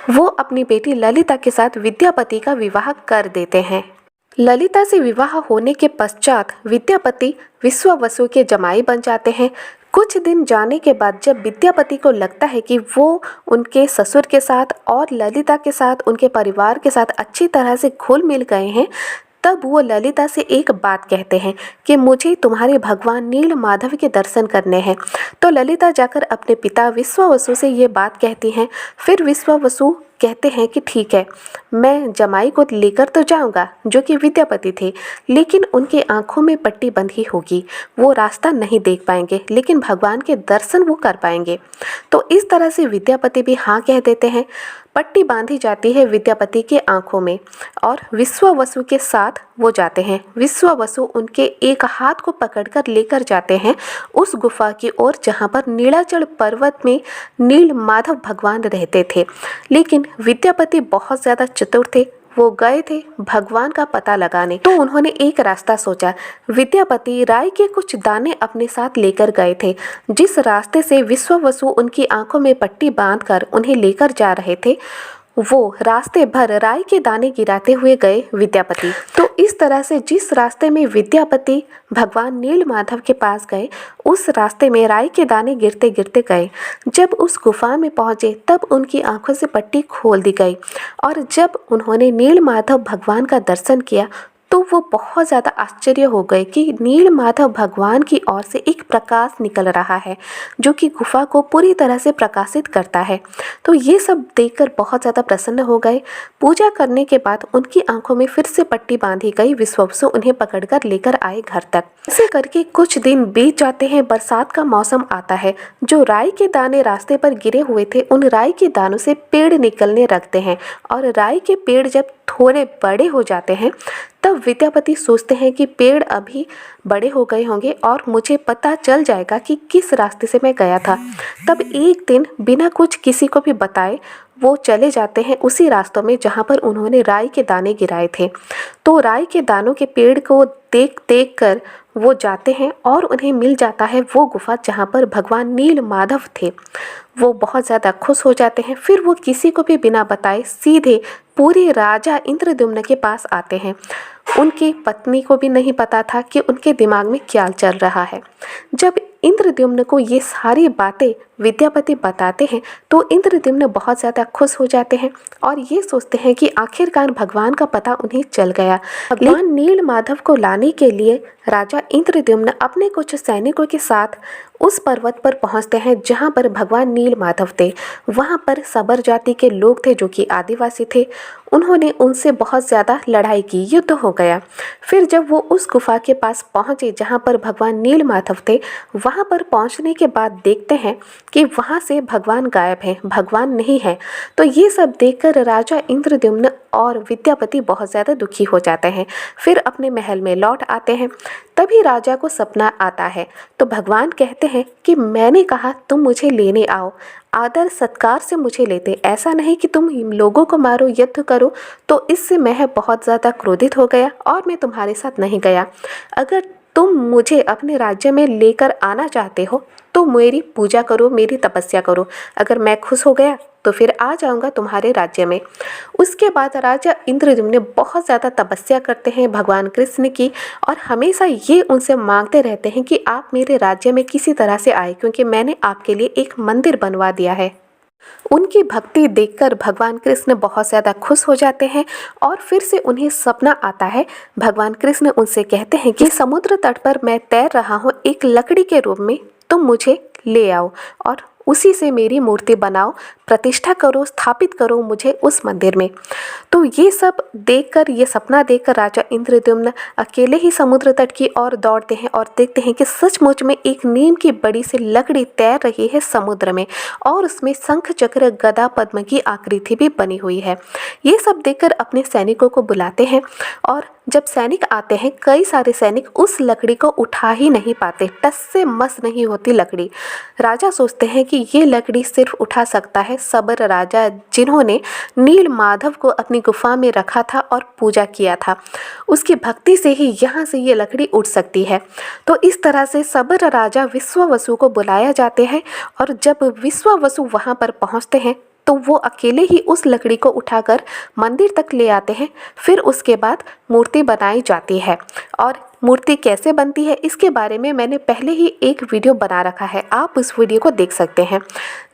वो अपनी बेटी ललिता के साथ विद्यापति का विवाह कर देते हैं। ललिता से विवाह होने के पश्चात विद्यापति विश्वावसु के जमाई बन जाते हैं। कुछ दिन जाने के बाद जब विद्यापति को लगता है कि वो उनके ससुर के साथ और ललिता के साथ, उनके परिवार के साथ अच्छी तरह से घुल मिल गए हैं, तब वो ललिता से एक बात कहते हैं कि मुझे तुम्हारे भगवान नील माधव के दर्शन करने हैं। तो ललिता जाकर अपने पिता विश्वावसु से ये बात कहती हैं। फिर विश्वावसु कहते हैं कि ठीक है, मैं जमाई को लेकर तो जाऊंगा, जो कि विद्यापति थे, लेकिन उनके आंखों में पट्टी बंधी होगी, वो रास्ता नहीं देख पाएंगे, लेकिन भगवान के दर्शन वो कर पाएंगे। तो इस तरह से विद्यापति भी हाँ कह देते हैं। पट्टी बांधी जाती है विद्यापति के आंखों में और विश्वावसु के साथ वो जाते हैं। विश्वावसु उनके एक हाथ को पकड़कर लेकर जाते हैं उस गुफा की ओर जहाँ पर नीलाचल पर्वत में नील माधव भगवान रहते थे। लेकिन विद्यापति बहुत ज़्यादा चतुर थे, वो गए थे भगवान का पता लगाने। तो उन्होंने एक रास्ता सोचा। विद्यापति राई के कुछ दाने अपने साथ लेकर गए थे। जिस रास्ते से विश्वावसु उनकी आंखों में पट्टी बांधकर उन्हें लेकर जा रहे थे, वो रास्ते भर राई के दाने गिराते हुए गए विद्यापति। तो इस तरह से जिस रास्ते में विद्यापति भगवान नील माधव के पास गए, उस रास्ते में राई के दाने गिरते गिरते गए। जब उस गुफा में पहुंचे तब उनकी आंखों से पट्टी खोल दी गई और जब उन्होंने नील माधव भगवान का दर्शन किया तो वो बहुत ज़्यादा आश्चर्य हो गए कि नील माधव भगवान की ओर से एक प्रकाश निकल रहा है जो कि गुफा को पूरी तरह से प्रकाशित करता है। तो ये सब देखकर बहुत ज़्यादा प्रसन्न हो गए। पूजा करने के बाद उनकी आंखों में फिर से पट्टी बांधी गई। विश्वावसु उन्हें पकड़कर लेकर आए घर तक। ऐसे करके कुछ दिन बीत जाते हैं। बरसात का मौसम आता है। जो राई के दाने रास्ते पर गिरे हुए थे, उन राई के दानों से पेड़ निकलने लगते हैं और राई के पेड़ जब थोड़े बड़े हो जाते हैं तब विद्यापति सोचते हैं कि पेड़ अभी बड़े हो गए होंगे और मुझे पता चल जाएगा कि किस रास्ते से मैं गया था। तब एक दिन बिना कुछ किसी को भी बताए वो चले जाते हैं उसी रास्तों में जहाँ पर उन्होंने राई के दाने गिराए थे। तो राई के दानों के पेड़ को देख देख कर वो जाते हैं और उन्हें मिल जाता है वो गुफा जहाँ पर भगवान नील माधव थे। वो बहुत ज़्यादा खुश हो जाते हैं। फिर वो किसी को भी बिना बताए सीधे पूरे राजा इंद्रद्युम्न के पास आते हैं। उनकी पत्नी को भी नहीं पता था कि उनके दिमाग में क्या चल रहा है। जब इंद्रद्युम्न को ये सारी बातें विद्यापति बताते हैं तो इंद्रद्युम्न बहुत ज़्यादा खुश हो जाते हैं और ये सोचते हैं कि आखिरकार भगवान का पता उन्हें चल गया। भगवान नील माधव को लाने के लिए राजा इंद्रद्युम्न अपने कुछ सैनिकों के साथ उस पर्वत पर पहुंचते हैं जहां पर भगवान नील माधव थे। वहां पर सबर जाति के लोग थे जो कि आदिवासी थे। उन्होंने उनसे बहुत ज़्यादा लड़ाई की, युद्ध हो गया। फिर जब वो उस गुफा के पास पहुंचे जहां पर भगवान नील माधव थे, वहां पर पहुंचने के बाद देखते हैं कि वहां से भगवान गायब हैं, भगवान नहीं है। तो ये सब देखकर राजा इंद्रद्युम्न और विद्यापति बहुत ज़्यादा दुखी हो जाते हैं। फिर अपने महल में लौट आते हैं। तभी राजा को सपना आता है। तो भगवान कहते हैं कि मैंने कहा तुम मुझे लेने आओ, आदर सत्कार से मुझे लेते, ऐसा नहीं कि तुम लोगों को मारो, युद्ध करो। तो इससे मैं बहुत ज़्यादा क्रोधित हो गया और मैं तुम्हारे साथ नहीं गया। अगर तुम मुझे अपने राज्य में लेकर आना चाहते हो तो मेरी पूजा करो, मेरी तपस्या करो। अगर मैं खुश हो गया तो फिर आ जाऊंगा तुम्हारे राज्य में। उसके बाद राजा इंद्रद्युम्न बहुत ज़्यादा तपस्या करते हैं भगवान कृष्ण की और हमेशा ये उनसे मांगते रहते हैं कि आप मेरे राज्य में किसी तरह से आए, क्योंकि मैंने आपके लिए एक मंदिर बनवा दिया है। उनकी भक्ति देखकर भगवान कृष्ण बहुत ज़्यादा खुश हो जाते हैं और फिर से उन्हें सपना आता है। भगवान कृष्ण उनसे कहते हैं कि समुद्र तट पर मैं तैर रहा हूँ एक लकड़ी के रूप में, तुम मुझे ले आओ और उसी से मेरी मूर्ति बनाओ, प्रतिष्ठा करो, स्थापित करो मुझे उस मंदिर में। तो ये सब देखकर, ये सपना देखकर राजा इंद्रद्युम्न अकेले ही समुद्र तट की ओर दौड़ते हैं और देखते हैं कि सचमुच में एक नीम की बड़ी सी लकड़ी तैर रही है समुद्र में और उसमें शंख चक्र गदा पद्म की आकृति भी बनी हुई है। ये सब देखकर अपने सैनिकों को बुलाते हैं और जब सैनिक आते हैं, कई सारे सैनिक उस लकड़ी को उठा ही नहीं पाते, टस से मस नहीं होती लकड़ी। राजा सोचते हैं कि ये लकड़ी सिर्फ उठा सकता है सबर राजा, जिन्होंने नील माधव को अपनी गुफा में रखा था और पूजा किया था। उसकी भक्ति से ही यहाँ से ये लकड़ी उठ सकती है। तो इस तरह से सबर राजा विश्वावसु को बुलाया जाते हैं और जब विश्वावसु वहाँ पर पहुँचते हैं तो वो अकेले ही उस लकड़ी को उठाकर मंदिर तक ले आते हैं। फिर उसके बाद मूर्ति बनाई जाती है और मूर्ति कैसे बनती है इसके बारे में मैंने पहले ही एक वीडियो बना रखा है, आप उस वीडियो को देख सकते हैं।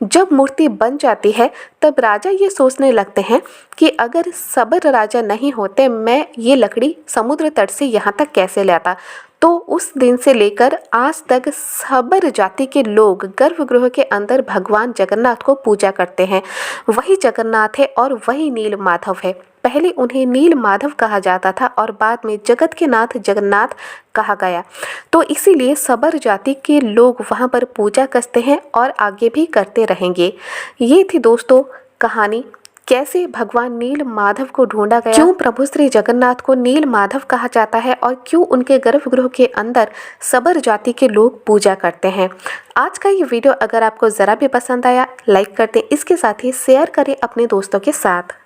जब मूर्ति बन जाती है तब राजा ये सोचने लगते हैं कि अगर सबर राजा नहीं होते मैं ये लकड़ी समुद्र तट से यहाँ तक कैसे लाता। तो उस दिन से लेकर आज तक सबर जाति के लोग गर्भगृह के अंदर भगवान जगन्नाथ को पूजा करते हैं। वही जगन्नाथ है और वही नील माधव है। पहले उन्हें नील माधव कहा जाता था और बाद में जगत के नाथ जगन्नाथ कहा गया। तो इसीलिए सबर जाति के लोग वहां पर पूजा करते हैं और आगे भी करते रहेंगे। ये थी दोस्तों कहानी, कैसे भगवान नील माधव को ढूंढा गया, क्यों प्रभु श्री जगन्नाथ को नील माधव कहा जाता है और क्यों उनके गर्भगृह के अंदर सबर जाति के लोग पूजा करते हैं। आज का ये वीडियो अगर आपको ज़रा भी पसंद आया लाइक कर दें, इसके साथ ही शेयर करें अपने दोस्तों के साथ।